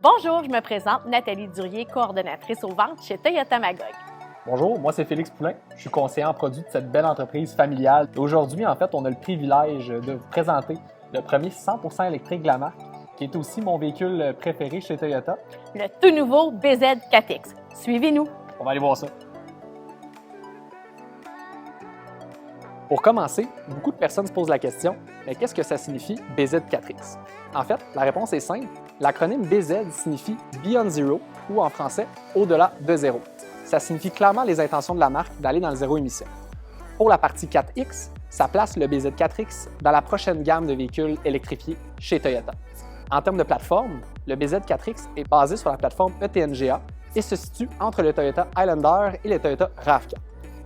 Bonjour, je me présente, Nathalie Durier, coordonnatrice aux ventes chez Toyota Magog. Bonjour, moi c'est Félix Poulain. Je suis conseiller en produits de cette belle entreprise familiale. Aujourd'hui, en fait, on a le privilège de vous présenter le premier 100% électrique de la marque, qui est aussi mon véhicule préféré chez Toyota. Le tout nouveau BZ4X. Suivez-nous. On va aller voir ça. Pour commencer, beaucoup de personnes se posent la question, mais qu'est-ce que ça signifie BZ4X? En fait, la réponse est simple. L'acronyme BZ signifie Beyond Zero, ou en français, au-delà de zéro. Ça signifie clairement les intentions de la marque d'aller dans le zéro émission. Pour la partie 4X, ça place le BZ4X dans la prochaine gamme de véhicules électrifiés chez Toyota. En termes de plateforme, le BZ4X est basé sur la plateforme ETNGA et se situe entre le Toyota Highlander et le Toyota RAV4.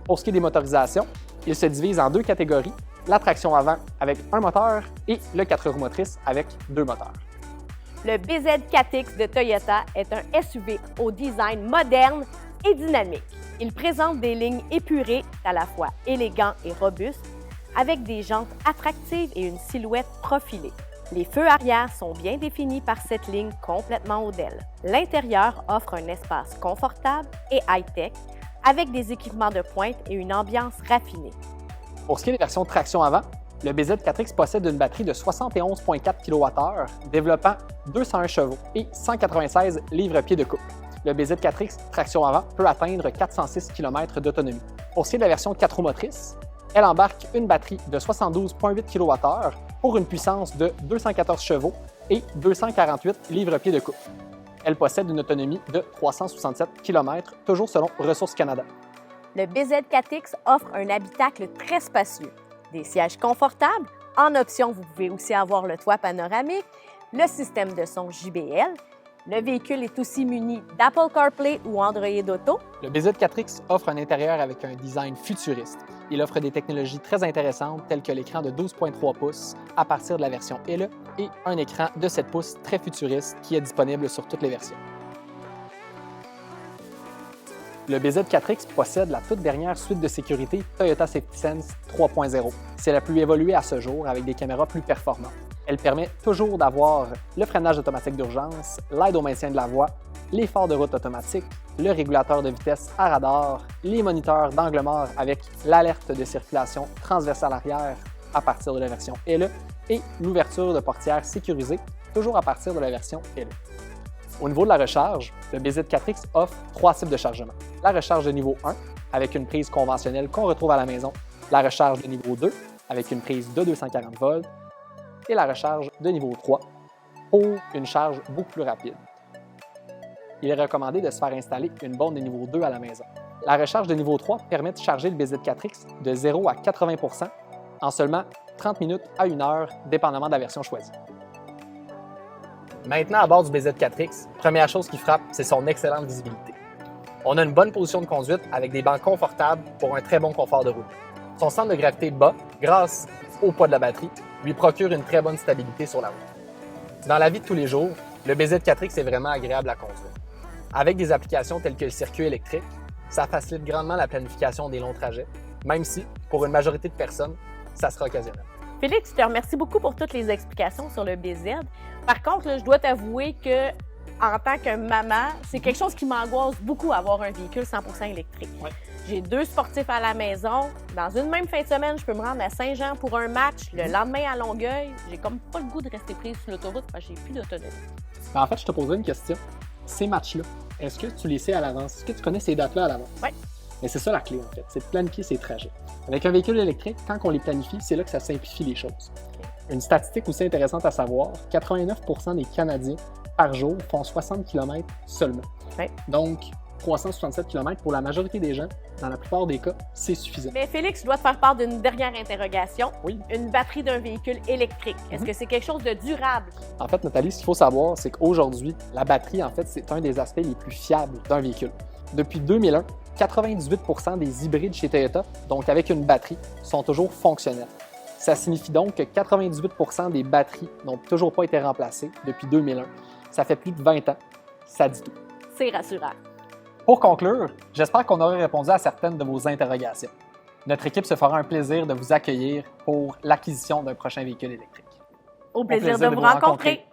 Pour ce qui est des motorisations, il se divise en deux catégories, la traction avant avec un moteur et le 4 roues motrices avec deux moteurs. Le BZ4X de Toyota est un SUV au design moderne et dynamique. Il présente des lignes épurées, à la fois élégant et robuste, avec des jantes attractives et une silhouette profilée. Les feux arrière sont bien définis par cette ligne complètement haut d'aile. L'intérieur offre un espace confortable et high-tech, avec des équipements de pointe et une ambiance raffinée. Pour ce qui est des versions traction avant, le BZ4X possède une batterie de 71,4 kWh, développant 201 chevaux et 196 livres-pieds de couple. Le BZ4X traction avant peut atteindre 406 km d'autonomie. Pour ce qui est de la version 4 roues motrices, elle embarque une batterie de 72,8 kWh pour une puissance de 214 chevaux et 248 livres-pieds de couple. Elle possède une autonomie de 367 km, toujours selon Ressources Canada. Le BZ4X offre un habitacle très spacieux, des sièges confortables. En option, vous pouvez aussi avoir le toit panoramique, le système de son JBL. Le véhicule est aussi muni d'Apple CarPlay ou Android Auto. Le BZ4X offre un intérieur avec un design futuriste. Il offre des technologies très intéressantes telles que l'écran de 12,3 pouces à partir de la version LE et un écran de 7 pouces très futuriste qui est disponible sur toutes les versions. Le BZ4X possède la toute dernière suite de sécurité Toyota Safety Sense 3.0. C'est la plus évoluée à ce jour avec des caméras plus performantes. Elle permet toujours d'avoir le freinage automatique d'urgence, l'aide au maintien de la voie, les phares de route automatiques, le régulateur de vitesse à radar, les moniteurs d'angle mort avec l'alerte de circulation transversale arrière à partir de la version LE et l'ouverture de portières sécurisée toujours à partir de la version LE. Au niveau de la recharge, le BZ4X offre 3 types de chargement. La recharge de niveau 1 avec une prise conventionnelle qu'on retrouve à la maison, la recharge de niveau 2 avec une prise de 240 volts et la recharge de niveau 3 pour une charge beaucoup plus rapide. Il est recommandé de se faire installer une borne de niveau 2 à la maison. La recharge de niveau 3 permet de charger le BZ4X de 0 à 80% en seulement 30 minutes à 1 heure, dépendamment de la version choisie. Maintenant, à bord du BZ4X, première chose qui frappe, c'est son excellente visibilité. On a une bonne position de conduite avec des bancs confortables pour un très bon confort de route. Son centre de gravité bas, grâce au poids de la batterie, lui procure une très bonne stabilité sur la route. Dans la vie de tous les jours, le BZ4X est vraiment agréable à conduire. Avec des applications telles que le circuit électrique, ça facilite grandement la planification des longs trajets, même si, pour une majorité de personnes, ça sera occasionnel. Félix, je te remercie beaucoup pour toutes les explications sur le BZ. Par contre, là, je dois t'avouer que en tant que maman, c'est quelque chose qui m'angoisse beaucoup avoir un véhicule 100% électrique. Ouais. J'ai 2 sportifs à la maison. Dans une même fin de semaine, je peux me rendre à Saint-Jean pour un match. Le lendemain, à Longueuil, j'ai comme pas le goût de rester prise sur l'autoroute parce que j'ai plus d'autonomie. Mais en fait, je te posais une question. Ces matchs-là, est-ce que tu les sais à l'avance? Est-ce que tu connais ces dates-là à l'avance? Oui. Mais c'est ça la clé, en fait. C'est de planifier ses trajets. Avec un véhicule électrique, quand on les planifie, c'est là que ça simplifie les choses. Une statistique aussi intéressante à savoir, 89% des Canadiens par jour font 60 km seulement. Oui. Donc, 367 km pour la majorité des gens, dans la plupart des cas, c'est suffisant. Mais Félix, je dois te faire part d'une dernière interrogation. Oui. Une batterie d'un véhicule électrique, est-ce que c'est quelque chose de durable? En fait, Nathalie, ce qu'il faut savoir, c'est qu'aujourd'hui, la batterie, en fait, c'est un des aspects les plus fiables d'un véhicule. Depuis 2001, 98% des hybrides chez Toyota, donc avec une batterie, sont toujours fonctionnels. Ça signifie donc que 98% des batteries n'ont toujours pas été remplacées depuis 2001. Ça fait plus de 20 ans. Ça dit tout. C'est rassurant. Pour conclure, j'espère qu'on aura répondu à certaines de vos interrogations. Notre équipe se fera un plaisir de vous accueillir pour l'acquisition d'un prochain véhicule électrique. Au plaisir de vous rencontrer.